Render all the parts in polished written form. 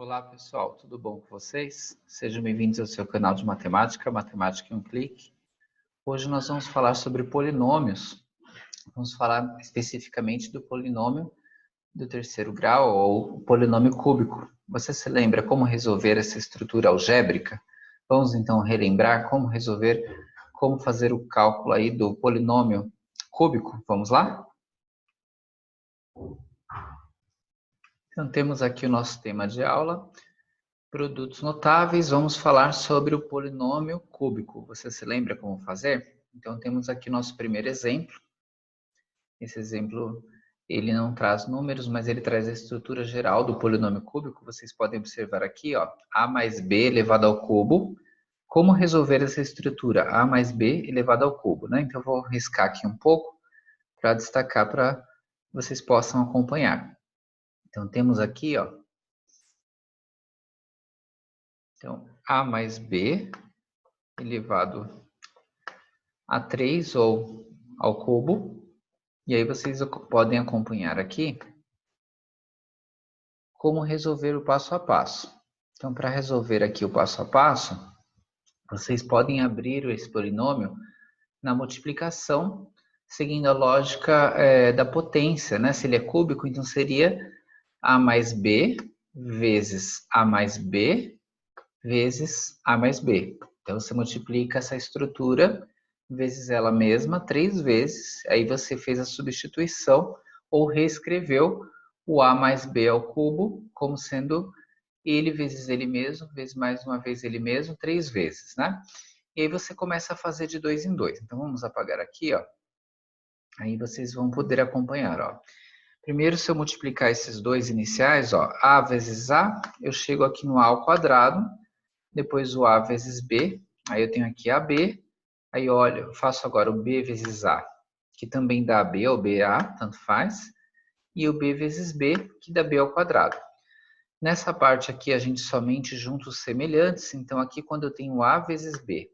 Olá pessoal, tudo bom com vocês? Sejam bem-vindos ao seu canal de matemática, Matemática em um Clique. Hoje nós vamos falar sobre polinômios. Vamos falar especificamente do polinômio do terceiro grau ou o polinômio cúbico. Você se lembra como resolver essa estrutura algébrica? Vamos então relembrar como fazer o cálculo aí do polinômio cúbico. Vamos lá? Então temos aqui o nosso tema de aula. Produtos notáveis, vamos falar sobre o polinômio cúbico. Você se lembra como fazer? Então, temos aqui nosso primeiro exemplo. Esse exemplo, ele não traz números, mas ele traz a estrutura geral do polinômio cúbico. Vocês podem observar aqui, ó, a mais b elevado ao cubo. Como resolver essa estrutura? A mais b elevado ao cubo, né? Então, eu vou riscar aqui um pouco para destacar para vocês possam acompanhar. Então, temos aqui, ó, então, a mais b elevado a 3 ou ao cubo. E aí vocês podem acompanhar aqui como resolver o passo a passo. Então, para resolver aqui o passo a passo, vocês podem abrir esse polinômio na multiplicação, seguindo a lógica da potência, né? Se ele é cúbico, então seria a mais b vezes a mais b vezes a mais b. Então, você multiplica essa estrutura vezes ela mesma 3 vezes, aí você fez a substituição ou reescreveu o a mais b ao cubo como sendo ele vezes ele mesmo, vezes mais uma vez ele mesmo, 3 vezes, né? E aí você começa a fazer de 2 em 2. Então, vamos apagar aqui, ó. Aí vocês vão poder acompanhar, ó. Primeiro, se eu multiplicar esses dois iniciais, ó, a vezes a, eu chego aqui no a ao quadrado, depois o a vezes b, aí eu tenho aqui ab, aí olha, eu faço agora o b vezes a, que também dá b ou ba, tanto faz, e o b vezes b, que dá b ao quadrado. Nessa parte aqui a gente somente junta os semelhantes, então aqui quando eu tenho a vezes b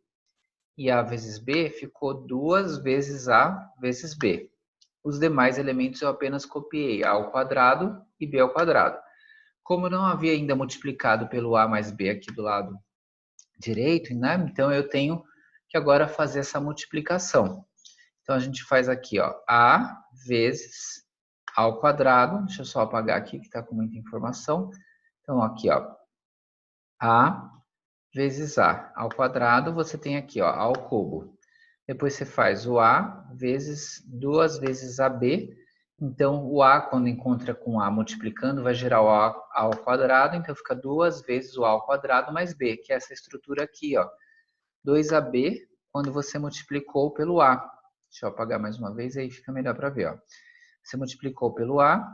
e a vezes b, ficou 2 vezes a vezes b. Os demais elementos eu apenas copiei a ao quadrado e b ao quadrado. Como eu não havia ainda multiplicado pelo a mais b aqui do lado direito, né? Então eu tenho que agora fazer essa multiplicação. Então a gente faz aqui, ó, a vezes a ao quadrado. Deixa eu só apagar aqui que está com muita informação. Então aqui, ó, a vezes a ao quadrado, você tem aqui, ó, a ao cubo. Depois você faz o a vezes 2 vezes ab. Então o a, quando encontra com a multiplicando, vai gerar o a ao quadrado. Então fica 2 vezes o a ao quadrado mais b, que é essa estrutura aqui, ó. 2ab quando você multiplicou pelo a. Deixa eu apagar mais uma vez, aí fica melhor para ver, ó. Você multiplicou pelo a.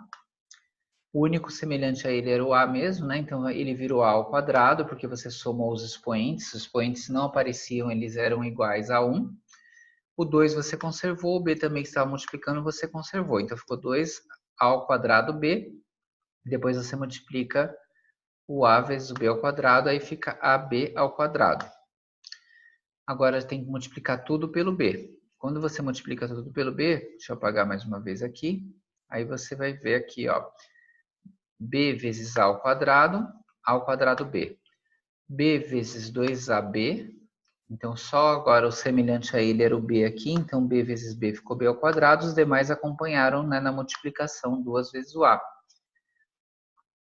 O único semelhante a ele era o a mesmo, né? Então ele virou a ao quadrado, porque você somou os expoentes. Os expoentes não apareciam, eles eram iguais a 1. O 2 você conservou, o b também que estava multiplicando, você conservou. Então ficou 2 ao quadrado b. Depois você multiplica o a vezes o b ao quadrado, aí fica ab ao quadrado. Agora tem que multiplicar tudo pelo b. Quando você multiplica tudo pelo b, deixa eu apagar mais uma vez aqui, aí você vai ver aqui, ó, b vezes a ao quadrado b. b vezes 2ab, então só agora o semelhante a ele era o b aqui, então b vezes b ficou b ao quadrado, os demais acompanharam, né, na multiplicação 2 vezes o a.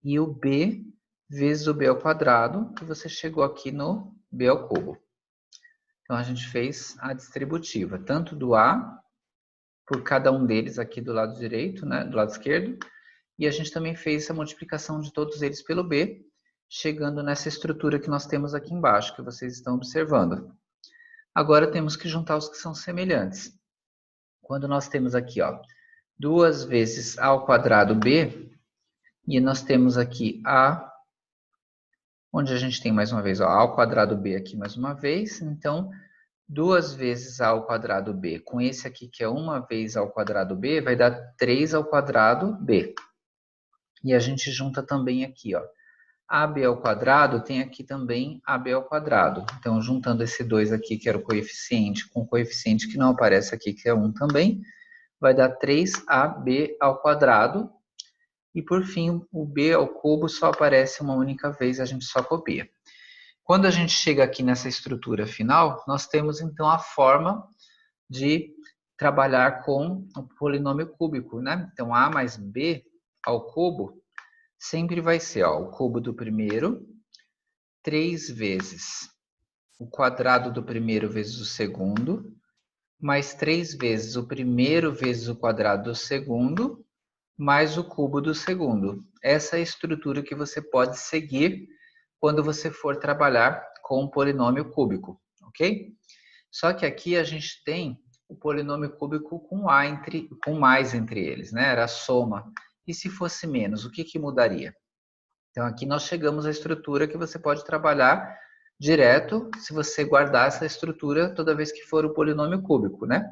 E o b vezes o b ao quadrado, que você chegou aqui no b ao cubo. Então, a gente fez a distributiva, tanto do A, por cada um deles aqui do lado direito, né, do lado esquerdo, e a gente também fez a multiplicação de todos eles pelo B, chegando nessa estrutura que nós temos aqui embaixo, que vocês estão observando. Agora temos que juntar os que são semelhantes. Quando nós temos aqui, ó, 2 vezes A ao quadrado B, e nós temos aqui A, onde a gente tem mais uma vez, ó, A ao quadrado B aqui mais uma vez, então 2 vezes a ao quadrado b, com esse aqui que é 1 vez a ao quadrado b, vai dar 3 ao quadrado b. E a gente junta também aqui, ó, ab ao quadrado tem aqui também ab ao quadrado. Então, juntando esse 2 aqui, que era o coeficiente, com o coeficiente que não aparece aqui, que é 1 também, vai dar 3ab ao quadrado. E por fim, o b ao cubo só aparece uma única vez, a gente só copia. Quando a gente chega aqui nessa estrutura final, nós temos então a forma de trabalhar com o polinômio cúbico, né? Então, a mais b ao cubo sempre vai ser o cubo do primeiro, 3 vezes o quadrado do primeiro vezes o segundo, mais 3 vezes o primeiro vezes o quadrado do segundo, mais o cubo do segundo. Essa é a estrutura que você pode seguir quando você for trabalhar com o polinômio cúbico, ok? Só que aqui a gente tem o polinômio cúbico com mais entre eles, né? Era a soma. E se fosse menos, o que mudaria? Então aqui nós chegamos à estrutura que você pode trabalhar direto se você guardar essa estrutura toda vez que for o polinômio cúbico, né?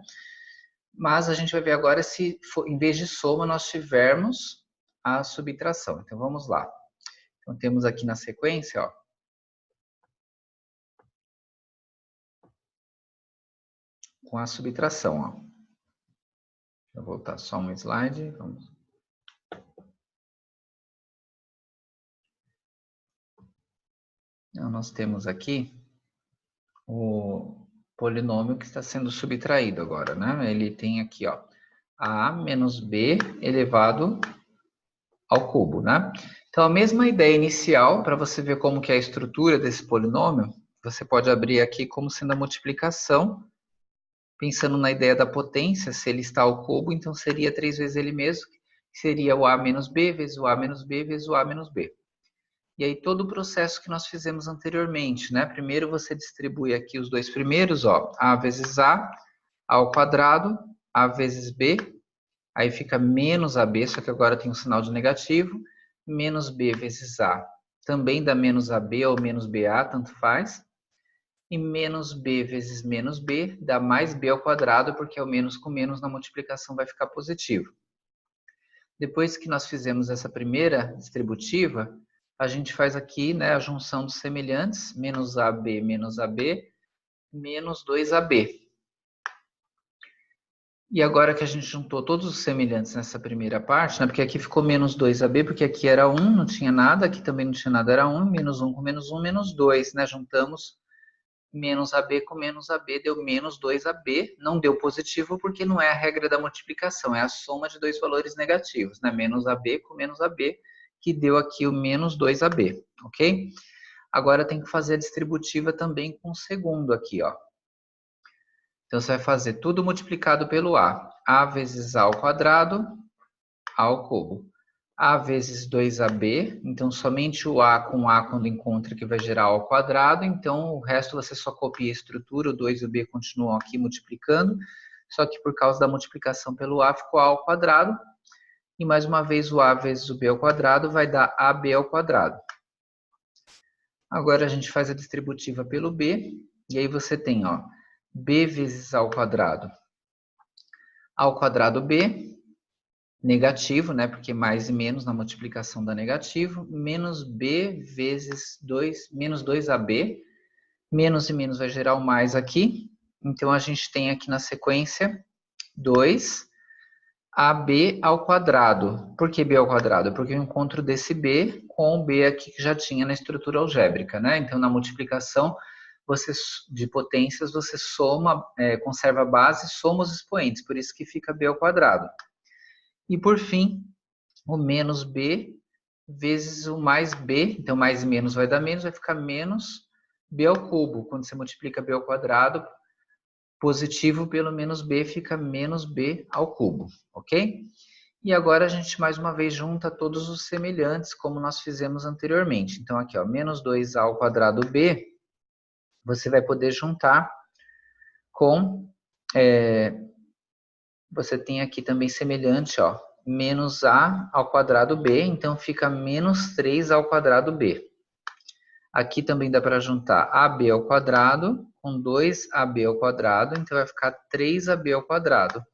Mas a gente vai ver agora se em vez de soma nós tivermos a subtração. Então vamos lá. Então temos aqui na sequência, com a subtração, Vou voltar só um slide. Vamos. Então, nós temos aqui o polinômio que está sendo subtraído agora, né? Ele tem aqui, a menos b elevado ao cubo, né? Então, a mesma ideia inicial, para você ver como que é a estrutura desse polinômio, você pode abrir aqui como sendo a multiplicação, pensando na ideia da potência, se ele está ao cubo, então seria 3 vezes ele mesmo, que seria o a menos b vezes o a menos b vezes o a menos b. E aí todo o processo que nós fizemos anteriormente, né? Primeiro você distribui aqui os dois primeiros, a vezes a ao quadrado, a vezes b, aí fica menos ab, só que agora tem um sinal de negativo, menos b vezes a, também dá menos ab ou menos ba, tanto faz, e menos b vezes menos b dá mais b ao quadrado, porque é o menos com menos na multiplicação vai ficar positivo. Depois que nós fizemos essa primeira distributiva, a gente faz aqui, né, a junção dos semelhantes, menos AB menos AB, menos 2AB. E agora que a gente juntou todos os semelhantes nessa primeira parte, né, porque aqui ficou menos 2AB, porque aqui era 1, não tinha nada, aqui também não tinha nada, era 1, menos 1 com menos 1, menos 2, né, juntamos menos AB com menos AB, deu menos 2AB, não deu positivo porque não é a regra da multiplicação, é a soma de dois valores negativos, né? Menos AB com menos AB, que deu aqui o menos 2AB, ok? Agora tem que fazer a distributiva também com o segundo aqui, Então você vai fazer tudo multiplicado pelo A vezes A ao quadrado, A ao cubo. A vezes 2AB, então somente o A com A quando encontra que vai gerar A ao quadrado, então o resto você só copia a estrutura, o 2 e o B continuam aqui multiplicando, só que por causa da multiplicação pelo A ficou A ao quadrado, e mais uma vez o A vezes o B ao quadrado vai dar AB ao quadrado. Agora a gente faz a distributiva pelo B, e aí você tem, B vezes A ao quadrado B, negativo, né? Porque mais e menos na multiplicação dá negativo, menos b vezes 2, menos 2ab, menos e menos vai gerar o mais aqui, então a gente tem aqui na sequência 2ab ao quadrado. Por que b ao quadrado? Porque eu encontro desse b com o b aqui que já tinha na estrutura algébrica, né? Então na multiplicação de potências você soma, conserva a base, soma os expoentes, por isso que fica b ao quadrado. E por fim, o menos b vezes o mais b, então mais e menos vai dar menos, vai ficar menos b ao cubo. Quando você multiplica b ao quadrado, positivo pelo menos b fica menos b ao cubo, ok? E agora a gente mais uma vez junta todos os semelhantes, como nós fizemos anteriormente. Então aqui, menos 2a ao quadrado b, você vai poder juntar com... você tem aqui também semelhante, menos a ao quadrado b, então fica menos 3 ao quadrado b. Aqui também dá para juntar ab ao quadrado com 2ab ao quadrado, então vai ficar 3ab ao quadrado.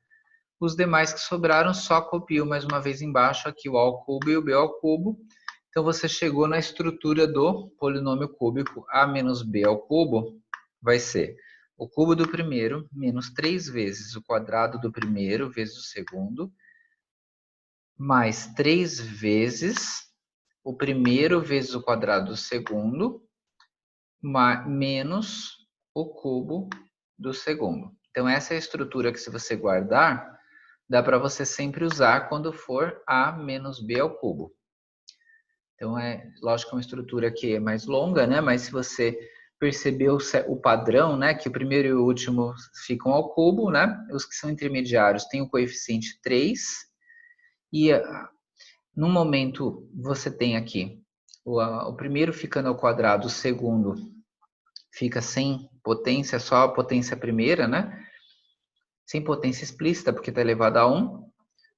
Os demais que sobraram, só copio mais uma vez embaixo aqui o a ao cubo e o b ao cubo. Então você chegou na estrutura do polinômio cúbico a menos b ao cubo, vai ser o cubo do primeiro menos 3 vezes o quadrado do primeiro vezes o segundo, mais 3 vezes o primeiro vezes o quadrado do segundo, menos o cubo do segundo. Então, essa é a estrutura que, se você guardar, dá para você sempre usar quando for a menos b ao cubo. Então, lógico que é uma estrutura que é mais longa, né? Mas se você percebeu o padrão, né? Que o primeiro e o último ficam ao cubo, né? Os que são intermediários têm o coeficiente 3. E no momento, você tem aqui o primeiro ficando ao quadrado, o segundo fica sem potência, só a potência primeira, né? Sem potência explícita, porque está elevado a 1.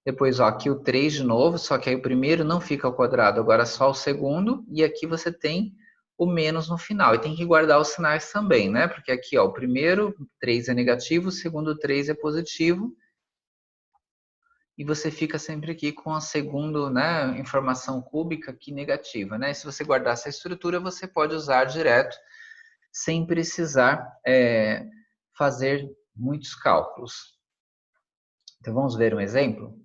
Depois, ó, aqui o 3 de novo, só que aí o primeiro não fica ao quadrado, agora só o segundo. E aqui você tem o menos no final. E tem que guardar os sinais também, né? Porque aqui, ó, o primeiro 3 é negativo, o segundo 3 é positivo. E você fica sempre aqui com a segunda, né, informação cúbica aqui negativa, né? E se você guardar essa estrutura, você pode usar direto, sem precisar fazer muitos cálculos. Então, vamos ver um exemplo?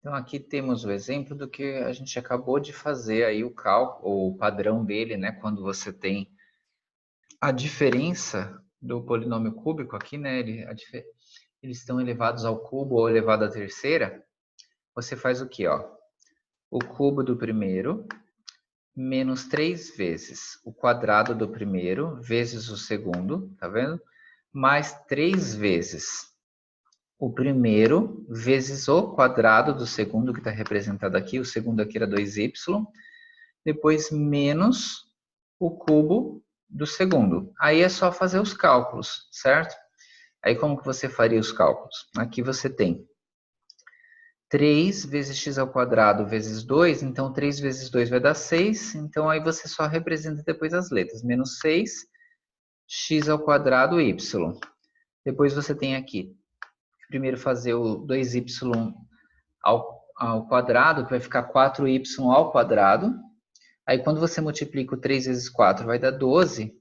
Então, aqui temos o exemplo do que a gente acabou de fazer aí o cálculo, o padrão dele, né? Quando você tem a diferença do polinômio cúbico aqui, né? Eles estão elevados ao cubo ou elevado à terceira. Você faz o quê, ó? O cubo do primeiro menos 3 vezes o quadrado do primeiro vezes o segundo, tá vendo? Mais 3 vezes o primeiro vezes o quadrado do segundo, que está representado aqui. O segundo aqui era 2y. Depois menos o cubo do segundo. Aí é só fazer os cálculos, certo? Aí como que você faria os cálculos? Aqui você tem 3 vezes x ao quadrado vezes 2, então 3 vezes 2 vai dar 6, então aí você só representa depois as letras, menos 6, x ao quadrado, y. Depois você tem aqui, primeiro fazer o 2y ao quadrado, que vai ficar 4y ao quadrado. Aí quando você multiplica o 3 vezes 4, vai dar 12.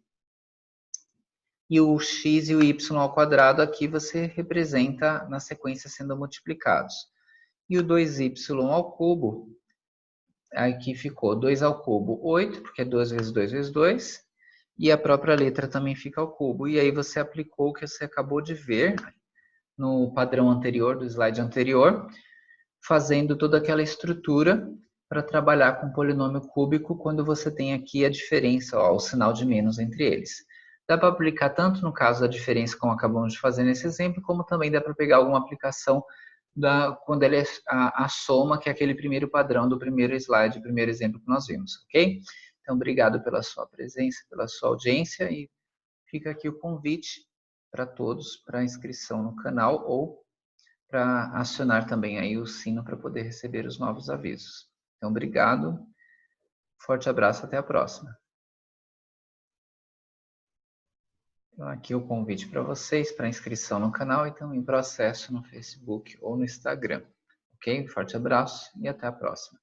E o x e o y ao quadrado aqui você representa na sequência sendo multiplicados. E o 2y ao cubo, aqui ficou 2 ao cubo, 8, porque é 2 vezes 2 vezes 2. E a própria letra também fica ao cubo. E aí você aplicou o que você acabou de ver no padrão anterior, do slide anterior, fazendo toda aquela estrutura para trabalhar com polinômio cúbico quando você tem aqui a diferença, ó, o sinal de menos entre eles. Dá para aplicar tanto no caso da diferença, como acabamos de fazer nesse exemplo, como também dá para pegar alguma aplicação quando ele é a soma, que é aquele primeiro padrão do primeiro slide, primeiro exemplo que nós vimos, ok? Então, obrigado pela sua presença, pela sua audiência, e fica aqui o convite para todos para inscrição no canal ou para acionar também aí o sino para poder receber os novos avisos. Então, obrigado, forte abraço, até a próxima. Então, aqui o convite para vocês para inscrição no canal e também para acesso no Facebook ou no Instagram. Ok? Forte abraço e até a próxima.